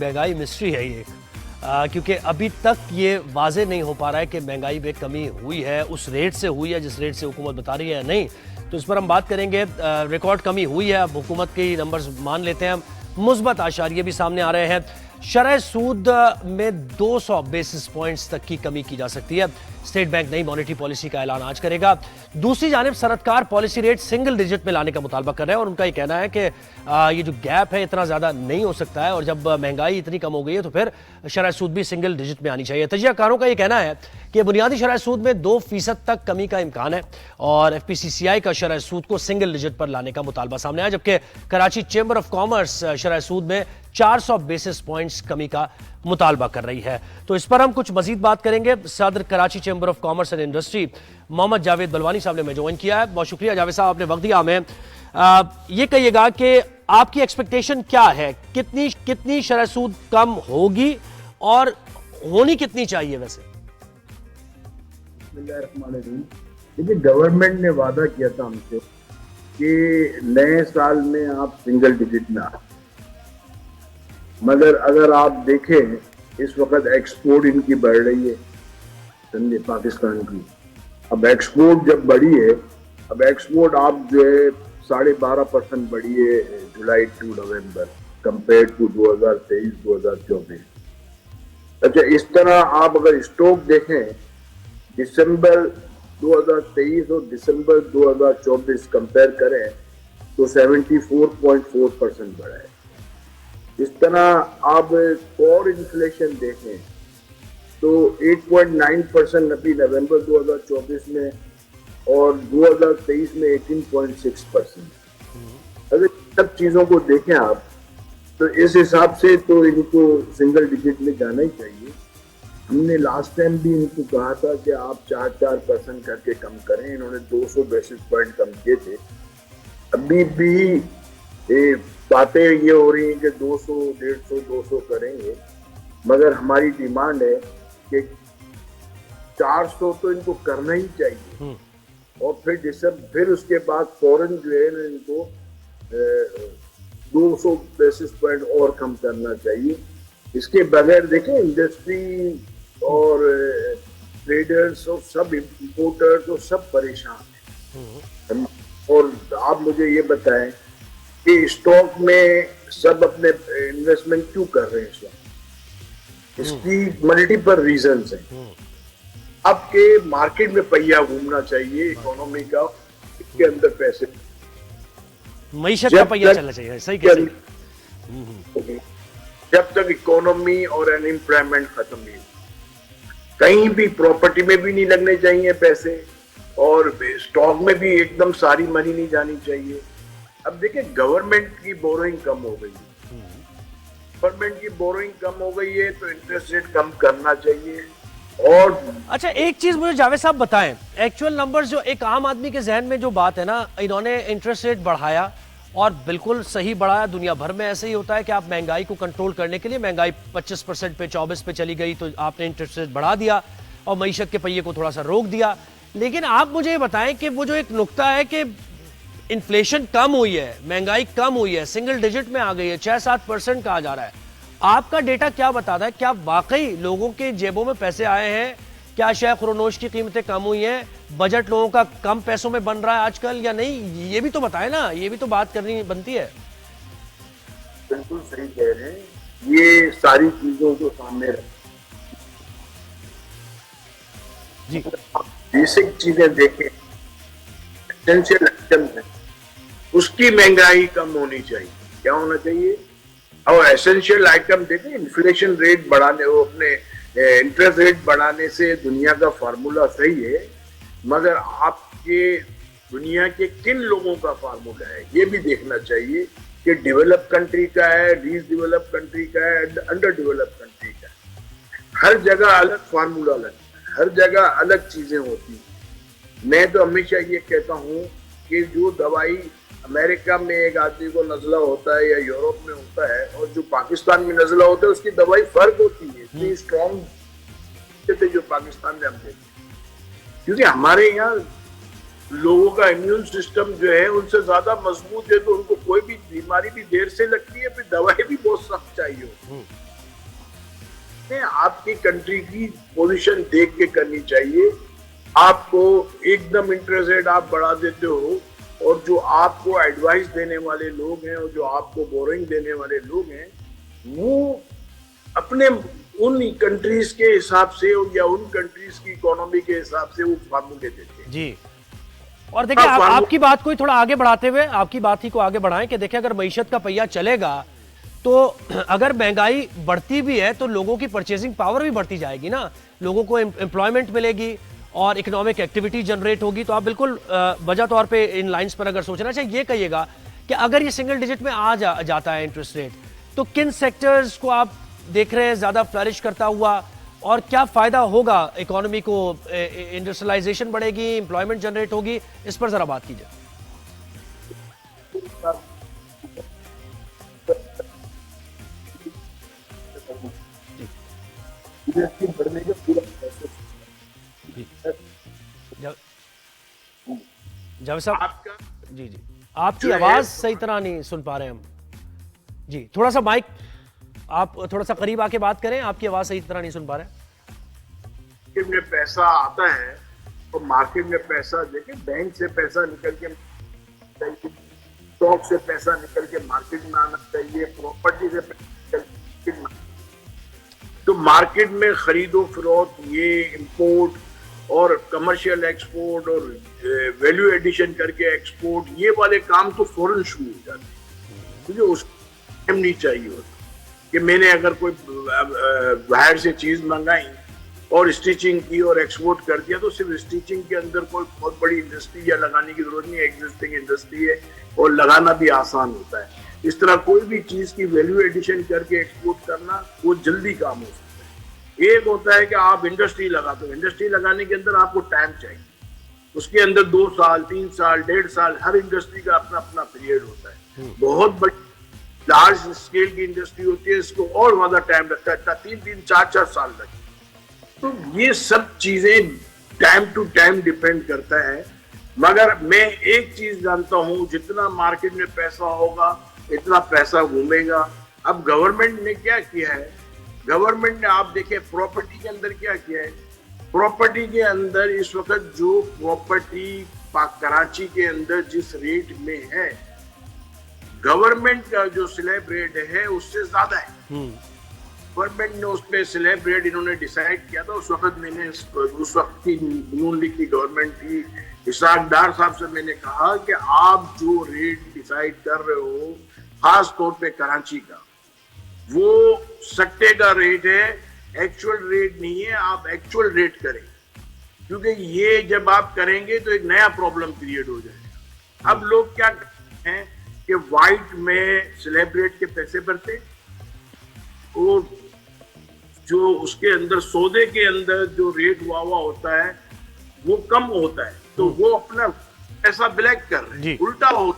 महंगाई मिस्ट्री है ये क्योंकि अभी तक ये वाजे नहीं हो पा रहा है कि महंगाई में कमी हुई है, उस रेट से हुई है जिस रेट से हुकूमत बता रही है या नहीं। तो इस पर हम बात करेंगे। रिकॉर्ड कमी हुई है, अब हुकूमत के नंबर्स मान लेते हैं। मुस्बत आशारिये भी सामने आ रहे हैं। शरह सूद में 200 बेसिस पॉइंट्स तक की कमी की जा सकती है। स्टेट बैंक नई मॉनेटरी पॉलिसी का ऐलान आज करेगा। दूसरी जानिब सरकार पॉलिसी रेट सिंगल डिजिट में लाने का मुतालबा कर रहे हैं और उनका ये कहना है कि ये जो गैप है इतना ज्यादा नहीं हो सकता है और जब महंगाई इतनी कम हो गई है तो फिर शरह सूद भी सिंगल डिजिट में आनी चाहिए। तजियाकारों का ये कहना है कि बुनियादी शरह सूद में 2% तक कमी का इम्कान है और FPCCI का शरह सूद को सिंगल डिजिट पर लाने का मुतालबा सामने आया, जबकि कराची चेंबर ऑफ कॉमर्स शरह सूद में 400 बेसिस पॉइंट्स कमी का मुतालबा कर रही है। तो इस पर हम कुछ मजीद बात करेंगे। सदर Karachi chamber of commerce and industry Mohammad Javed Balwani साहब ने हमें ज्वाइन किया है। बहुत शुक्रिया जावेद साहब, आपने वक्त दिया हमें। ये कहिएगा कि आपकी एक्सपेक्टेशन क्या है, कितनी शरह सूद कम होगी और होनी कितनी चाहिए? वैसे देखिए, गवर्नमेंट ने वादा किया था हमसे कि नए साल में आप सिंगल डिजिट में आ, मगर अगर आप देखें इस वक्त एक्सपोर्ट इनकी बढ़ रही है पाकिस्तान की। अब एक्सपोर्ट जब बढ़ी है, अब एक्सपोर्ट आप जो है 12.5% बढ़ी है जुलाई टू नवंबर कंपेयर टू 2023-2024। अच्छा, इस तरह आप अगर स्टॉक देखें दिसंबर 2023 और दिसंबर 2024 कंपेयर करें तो 74.4% बढ़ा है। इस तरह आप कोर इन्फ्लेशन देखें तो 8.9% अभी नवंबर 2024 में और 2023 में 18.6%। अगर सब चीजों को देखें आप तो इस हिसाब से तो इनको सिंगल डिजिट में जाना ही चाहिए। हमने लास्ट टाइम भी इनको कहा था कि आप 4% करके कम करें, इन्होंने 200 बेसिस पॉइंट कम किए थे। अभी भी बातें ये हो रही हैं कि 200, 150, 200 करेंगे, मगर हमारी डिमांड है कि 400 तो इनको करना ही चाहिए और फिर उसके बाद फौरन जो है ना इनको 200 बेसिस पॉइंट और कम करना चाहिए। इसके बगैर देखें इंडस्ट्री और ट्रेडर्स और सब इंपोर्टर्स और सब परेशान हैं। और आप मुझे ये बताएं कि स्टॉक में सब अपने इन्वेस्टमेंट क्यों कर रहे हैं इस वक्त? इसकी मल्टीपल रीजंस हैं। आपके मार्केट में पहिया घूमना चाहिए इकोनॉमी का, इसके अंदर पैसे मईशत का पहिया चलना चाहिए। सही कह रही है। जब तक इकोनॉमी और अनएम्प्लॉयमेंट खत्म नहीं, कहीं भी प्रॉपर्टी में भी नहीं लगने चाहिए पैसे और स्टॉक में भी एकदम सारी मनी नहीं जानी चाहिए। अब देखिए, गवर्नमेंट की बोरोइंग कम हो गई है, गवर्नमेंट की बोरोइंग कम हो गई है तो इंटरेस्ट रेट कम करना चाहिए। और अच्छा, एक चीज मुझे जावेद साहब बताएं, एक्चुअल नंबर्स जो एक आम आदमी के जहन में जो बात है ना, इन्होंने इंटरेस्ट रेट बढ़ाया और बिल्कुल सही बढ़ाया। दुनिया भर में ऐसे ही होता है कि आप महंगाई को कंट्रोल करने के लिए, महंगाई 25% पे 24 पे चली गई तो आपने इंटरेस्ट रेट बढ़ा दिया और मईशत के पहिए को थोड़ा सा रोक दिया। लेकिन आप मुझे ये बताएं कि वो जो एक नुक्ता है कि इन्फ्लेशन कम हुई है, महंगाई कम हुई है, सिंगल डिजिट में आ गई है, 6-7% कहा जा रहा है, आपका डेटा क्या बताता है? क्या वाकई लोगों के जेबों में पैसे आए हैं? क्या शय खुरोनोश की कीमतें कम हुई हैं? बजट लोगों का कम पैसों में बन रहा है आजकल या नहीं? ये भी तो बताए ना, ये भी तो बात करनी बनती है। बिल्कुल सही कह रहे हैं, ये सारी चीजों को सामने जी बेसिक चीजें देखें, एसेंशियल आइटम्स है, उसकी महंगाई कम होनी चाहिए। क्या होना चाहिए? और एसेंशियल आइटम देखें, इन्फ्लेशन रेट बढ़ाने, वो अपने इंटरेस्ट रेट बढ़ाने से दुनिया का फार्मूला सही है, मगर आपके दुनिया के किन लोगों का फार्मूला है ये भी देखना चाहिए कि डेवलप कंट्री का है, लीस्ट डेवलप कंट्री का है, अंडर डेवलप कंट्री का है। हर जगह अलग फार्मूला लगता है, हर जगह अलग चीजें होती हैं। मैं तो हमेशा ये कहता हूँ कि जो दवाई अमेरिका में एक आदमी को नजला होता है या यूरोप में होता है और जो पाकिस्तान में नजला होता है, उसकी दवाई फर्क होती है। इतनी स्ट्रॉन्ग जो पाकिस्तान में हम देखते हैं, क्योंकि हमारे यहाँ लोगों का इम्यून सिस्टम जो है उनसे ज्यादा मजबूत है, तो उनको कोई भी बीमारी भी देर से लगती है, फिर दवाई भी बहुत सख्त चाहिए होती है। में आपकी कंट्री की पोजीशन देख के करनी चाहिए। आपको एकदम इंटरेस्ट रेट आप बढ़ा देते हो और जो आपको एडवाइस देने वाले लोग हैं और जो आपको बोरिंग देने वाले लोग हैं वो अपने उन कंट्रीज के हिसाब से या उन कंट्रीज की इकोनॉमी के हिसाब से वो फार्मूले देते हैं। जी, और देखिए आपकी बात को थोड़ा आगे बढ़ाते हुए आपकी बात ही को आगे बढ़ाएं कि देखिए अगर मईशत का पहिया चलेगा तो अगर महंगाई बढ़ती भी है तो लोगों की परचेजिंग पावर भी बढ़ती जाएगी ना, लोगों को एम्प्लॉयमेंट मिलेगी और इकोनॉमिक एक्टिविटी जनरेट होगी। तो आप बिल्कुल वजह तौर पे इन लाइंस पर अगर सोचना चाहिए ये कहिएगा कि अगर ये सिंगल डिजिट में आ जाता है इंटरेस्ट रेट तो किन सेक्टर्स को आप देख रहे हैं ज्यादा फ्लरिश करता हुआ और क्या फायदा होगा इकोनॉमी को, इंडस्ट्रियलाइजेशन बढ़ेगी, एम्प्लॉयमेंट जनरेट होगी, इस पर जरा बात कीजिए। जावेद साहब, जी जी आपकी आवाज सही तरह नहीं सुन पा रहे हम जी, थोड़ा सा माइक आप थोड़ा सा करीब आके बात करें, आपकी आवाज सही तरह नहीं सुन पा रहे। मार्केट में पैसा आता है तो मार्केट में पैसा देखिए, बैंक से पैसा निकल के स्टॉक से पैसा निकल के मार्केट में आना चाहिए, प्रॉपर्टी से पैसा निकल के तो मार्केट में खरीदो फरोख्त, ये इंपोर्ट और कमर्शियल एक्सपोर्ट और वैल्यू एडिशन करके एक्सपोर्ट, ये वाले काम तो फौरन शुरू हो जाते हैं। मुझे उसको टाइम नहीं चाहिए होता कि मैंने अगर कोई बाहर से चीज मंगाई और स्टिचिंग की और एक्सपोर्ट कर दिया तो सिर्फ स्टिचिंग के अंदर कोई बहुत बड़ी इंडस्ट्री या लगाने की जरूरत नहीं है, एग्जिस्टिंग इंडस्ट्री है और लगाना भी आसान होता है। इस तरह कोई भी चीज की वैल्यू एडिशन करके एक्सपोर्ट करना वो जल्दी काम हो सकता है। एक होता है कि आप इंडस्ट्री लगाते हो, इंडस्ट्री लगाने के अंदर आपको टाइम चाहिए, उसके अंदर 2 साल 3 साल 1.5 साल, हर इंडस्ट्री का अपना अपना पीरियड होता है। बहुत बड़ी लार्ज स्केल की इंडस्ट्री होती है, इसको और ज्यादा टाइम लगता है, 3-3 4-4 साल लगते हैं। तो ये सब चीजें टाइम टू टाइम डिपेंड करता है। मगर मैं एक चीज जानता हूं, जितना मार्केट में पैसा होगा इतना पैसा घूमेगा। अब गवर्नमेंट ने क्या किया है, गवर्नमेंट ने आप देखिए प्रॉपर्टी के अंदर क्या किया है, प्रॉपर्टी के अंदर इस वक्त जो प्रॉपर्टी कराची के अंदर जिस रेट में है, गवर्नमेंट का जो स्लैब रेट है उससे ज्यादा है। गवर्नमेंट ने उस पे स्लैब रेट इन्होंने डिसाइड किया था। उस वक्त मैंने उस वक्त की नून लीग की गवर्नमेंट की इसाक डार साहब से मैंने कहा कि आप जो रेट डिसाइड कर रहे हो खास तौर पे कराची का, वो सट्टे का रेट है, एक्चुअल रेट नहीं है। आप एक्चुअल रेट करें, क्योंकि ये जब आप करेंगे तो एक नया प्रॉब्लम क्रिएट हो जाएगा। अब लोग क्या करते हैं कि वाइट में स्लैब रेट के पैसे भरते और जो उसके अंदर सौदे के अंदर जो रेट हुआ होता है वो कम होता है, तो वो अपना पैसा ब्लैक कर रहे हैं। उल्टा हो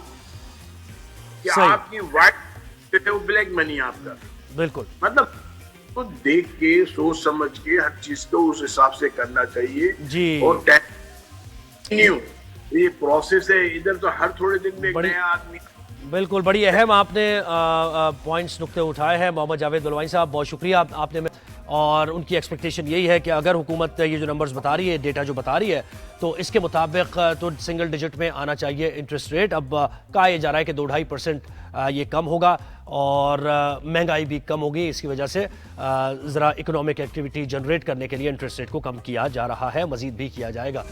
कि आपकी वाइट वो ब्लैक मनी आपका, बिल्कुल मतलब तो देख के सोच समझ के हर चीज को उस हिसाब से करना चाहिए जी। और ये प्रोसेस है, इधर तो हर थोड़े दिन में नया आदमी। बिल्कुल, बड़ी अहम आपने पॉइंट्स नुक्ते उठाए हैं मोहम्मद जावेद बलवानी साहब, बहुत शुक्रिया आपने। और उनकी एक्सपेक्टेशन यही है कि अगर हुकूमत ये जो नंबर्स बता रही है, डेटा जो बता रही है, तो इसके मुताबिक तो सिंगल डिजिट में आना चाहिए इंटरेस्ट रेट। अब कहा यह जा रहा है कि 2-2.5% ये कम होगा और महंगाई भी कम होगी। इसकी वजह से ज़रा इकोनॉमिक एक्टिविटी जनरेट करने के लिए इंटरेस्ट रेट को कम किया जा रहा है, मज़ीद भी किया जाएगा।